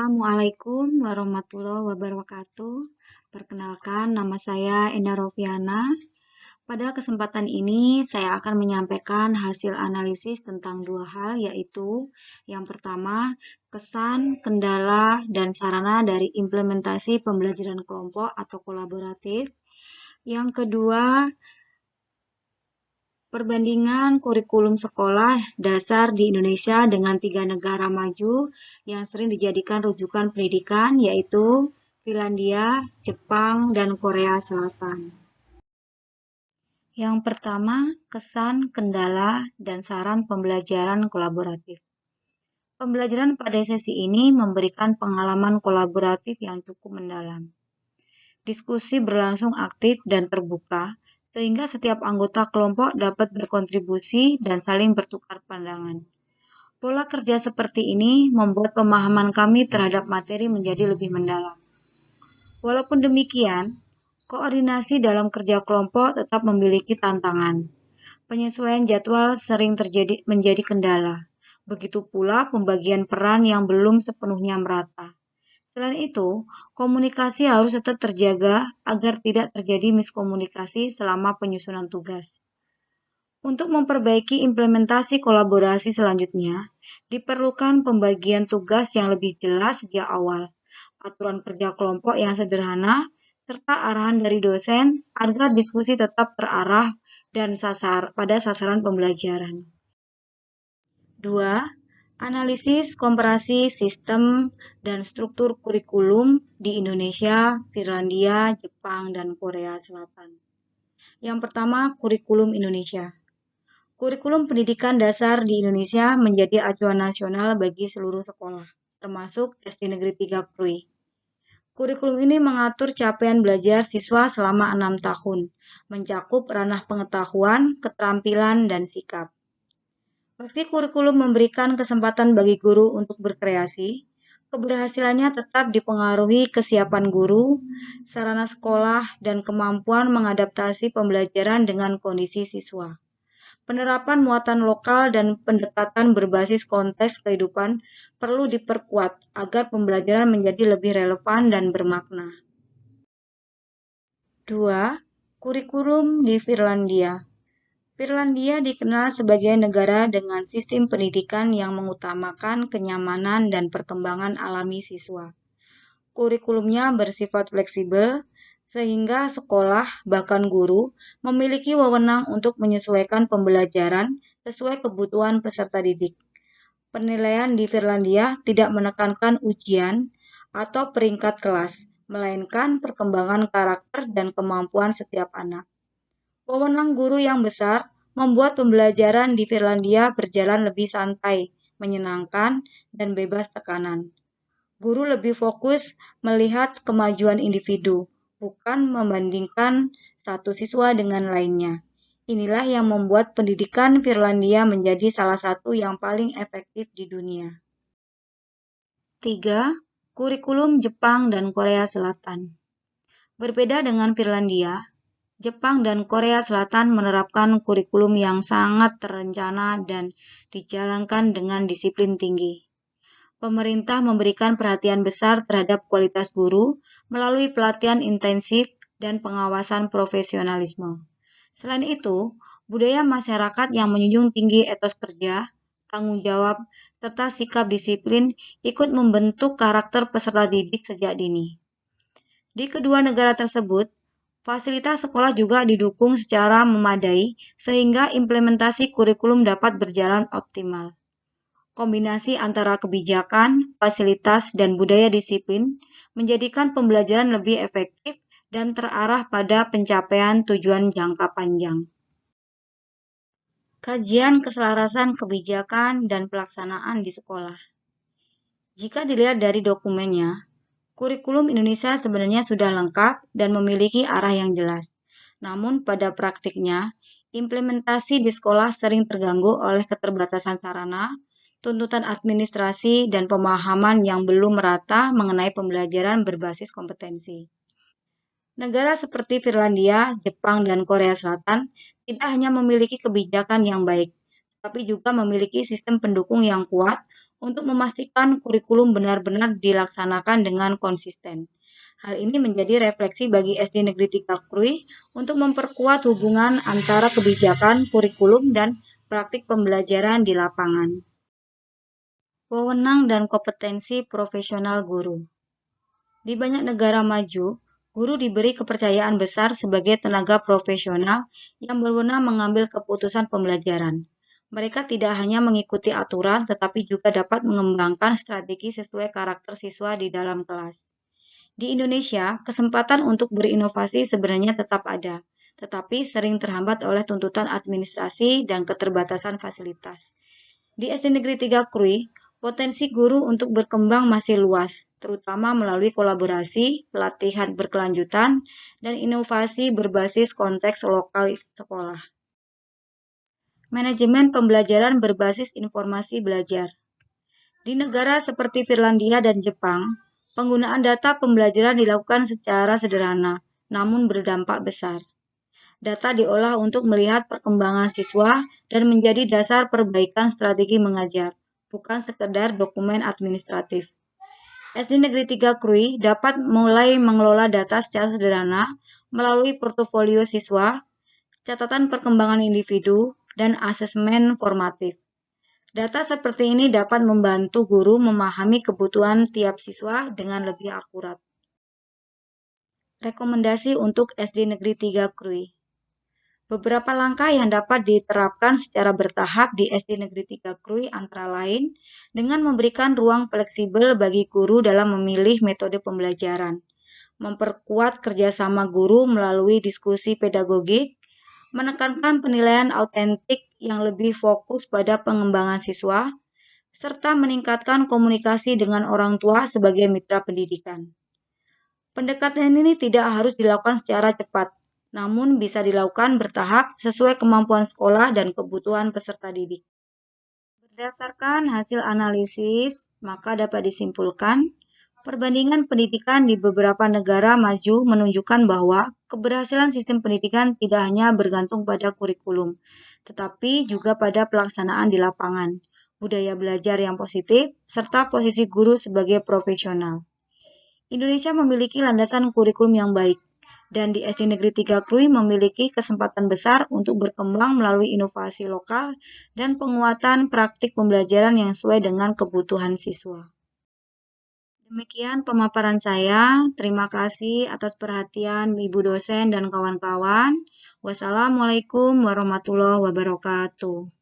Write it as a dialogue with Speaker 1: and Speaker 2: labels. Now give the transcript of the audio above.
Speaker 1: Assalamualaikum warahmatullahi wabarakatuh. Perkenalkan, nama saya Enda Rofiana. Pada kesempatan ini, saya akan menyampaikan hasil analisis tentang dua hal, yaitu yang pertama, kesan, kendala, dan sarana dari implementasi pembelajaran kelompok atau kolaboratif. Yang kedua, perbandingan kurikulum sekolah dasar di Indonesia dengan 3 negara maju yang sering dijadikan rujukan pendidikan, yaitu Finlandia, Jepang, dan Korea Selatan. Yang pertama, kesan, kendala, dan saran pembelajaran kolaboratif. Pembelajaran pada sesi ini memberikan pengalaman kolaboratif yang cukup mendalam. Diskusi berlangsung aktif dan terbuka, sehingga setiap anggota kelompok dapat berkontribusi dan saling bertukar pandangan. Pola kerja seperti ini membuat pemahaman kami terhadap materi menjadi lebih mendalam. Walaupun demikian, koordinasi dalam kerja kelompok tetap memiliki tantangan. Penyesuaian jadwal sering menjadi kendala. Begitu pula pembagian peran yang belum sepenuhnya merata. Selain itu, komunikasi harus tetap terjaga agar tidak terjadi miskomunikasi selama penyusunan tugas. Untuk memperbaiki implementasi kolaborasi selanjutnya, diperlukan pembagian tugas yang lebih jelas sejak awal, aturan kerja kelompok yang sederhana, serta arahan dari dosen agar diskusi tetap terarah dan pada sasaran pembelajaran. 2. Analisis komparasi sistem dan struktur kurikulum di Indonesia, Finlandia, Jepang, dan Korea Selatan. Yang pertama, kurikulum Indonesia. Kurikulum pendidikan dasar di Indonesia menjadi acuan nasional bagi seluruh sekolah, termasuk SD Negeri 3 Krui. Kurikulum ini mengatur capaian belajar siswa selama 6 tahun, mencakup ranah pengetahuan, keterampilan, dan sikap. Meski kurikulum memberikan kesempatan bagi guru untuk berkreasi, keberhasilannya tetap dipengaruhi kesiapan guru, sarana sekolah, dan kemampuan mengadaptasi pembelajaran dengan kondisi siswa. Penerapan muatan lokal dan pendekatan berbasis konteks kehidupan perlu diperkuat agar pembelajaran menjadi lebih relevan dan bermakna. 2. Kurikulum di Finlandia. Finlandia dikenal sebagai negara dengan sistem pendidikan yang mengutamakan kenyamanan dan perkembangan alami siswa. Kurikulumnya bersifat fleksibel, sehingga sekolah, bahkan guru, memiliki wewenang untuk menyesuaikan pembelajaran sesuai kebutuhan peserta didik. Penilaian di Finlandia tidak menekankan ujian atau peringkat kelas, melainkan perkembangan karakter dan kemampuan setiap anak. Wewenang guru yang besar membuat pembelajaran di Finlandia berjalan lebih santai, menyenangkan, dan bebas tekanan. Guru lebih fokus melihat kemajuan individu, bukan membandingkan satu siswa dengan lainnya. Inilah yang membuat pendidikan Finlandia menjadi salah satu yang paling efektif di dunia. 3. Kurikulum Jepang dan Korea Selatan. Berbeda dengan Finlandia, Jepang dan Korea Selatan menerapkan kurikulum yang sangat terencana dan dijalankan dengan disiplin tinggi. Pemerintah memberikan perhatian besar terhadap kualitas guru melalui pelatihan intensif dan pengawasan profesionalisme. Selain itu, budaya masyarakat yang menjunjung tinggi etos kerja, tanggung jawab, serta sikap disiplin ikut membentuk karakter peserta didik sejak dini. Di kedua negara tersebut, fasilitas sekolah juga didukung secara memadai sehingga implementasi kurikulum dapat berjalan optimal. Kombinasi antara kebijakan, fasilitas, dan budaya disiplin menjadikan pembelajaran lebih efektif dan terarah pada pencapaian tujuan jangka panjang. Kajian keselarasan kebijakan dan pelaksanaan di sekolah. Jika dilihat dari dokumennya, kurikulum Indonesia sebenarnya sudah lengkap dan memiliki arah yang jelas. Namun pada praktiknya, implementasi di sekolah sering terganggu oleh keterbatasan sarana, tuntutan administrasi, dan pemahaman yang belum merata mengenai pembelajaran berbasis kompetensi. Negara seperti Finlandia, Jepang, dan Korea Selatan tidak hanya memiliki kebijakan yang baik, tapi juga memiliki sistem pendukung yang kuat untuk memastikan kurikulum benar-benar dilaksanakan dengan konsisten. Hal ini menjadi refleksi bagi SD Negeri 3 Krui untuk memperkuat hubungan antara kebijakan, kurikulum, dan praktik pembelajaran di lapangan. Wewenang dan kompetensi profesional guru. Di banyak negara maju, guru diberi kepercayaan besar sebagai tenaga profesional yang berwenang mengambil keputusan pembelajaran. Mereka tidak hanya mengikuti aturan, tetapi juga dapat mengembangkan strategi sesuai karakter siswa di dalam kelas. Di Indonesia, kesempatan untuk berinovasi sebenarnya tetap ada, tetapi sering terhambat oleh tuntutan administrasi dan keterbatasan fasilitas. Di SD Negeri 3 Krui, potensi guru untuk berkembang masih luas, terutama melalui kolaborasi, pelatihan berkelanjutan, dan inovasi berbasis konteks lokal sekolah. Manajemen pembelajaran berbasis informasi belajar. Di negara seperti Finlandia dan Jepang, penggunaan data pembelajaran dilakukan secara sederhana, namun berdampak besar. Data diolah untuk melihat perkembangan siswa dan menjadi dasar perbaikan strategi mengajar, bukan sekedar dokumen administratif. SD Negeri 3 Krui dapat mulai mengelola data secara sederhana melalui portofolio siswa, catatan perkembangan individu, dan asesmen formatif. Data seperti ini dapat membantu guru memahami kebutuhan tiap siswa dengan lebih akurat. Rekomendasi untuk SD Negeri 3 Krui. Beberapa langkah yang dapat diterapkan secara bertahap di SD Negeri 3 Krui antara lain dengan memberikan ruang fleksibel bagi guru dalam memilih metode pembelajaran, memperkuat kerjasama guru melalui diskusi pedagogik, menekankan penilaian autentik yang lebih fokus pada pengembangan siswa, serta meningkatkan komunikasi dengan orang tua sebagai mitra pendidikan. Pendekatan ini tidak harus dilakukan secara cepat, namun bisa dilakukan bertahap sesuai kemampuan sekolah dan kebutuhan peserta didik. Berdasarkan hasil analisis, maka dapat disimpulkan, perbandingan pendidikan di beberapa negara maju menunjukkan bahwa keberhasilan sistem pendidikan tidak hanya bergantung pada kurikulum, tetapi juga pada pelaksanaan di lapangan, budaya belajar yang positif, serta posisi guru sebagai profesional. Indonesia memiliki landasan kurikulum yang baik, dan di SD Negeri 3 Krui memiliki kesempatan besar untuk berkembang melalui inovasi lokal dan penguatan praktik pembelajaran yang sesuai dengan kebutuhan siswa. Demikian pemaparan saya. Terima kasih atas perhatian Ibu dosen dan kawan-kawan. Wassalamualaikum warahmatullahi wabarakatuh.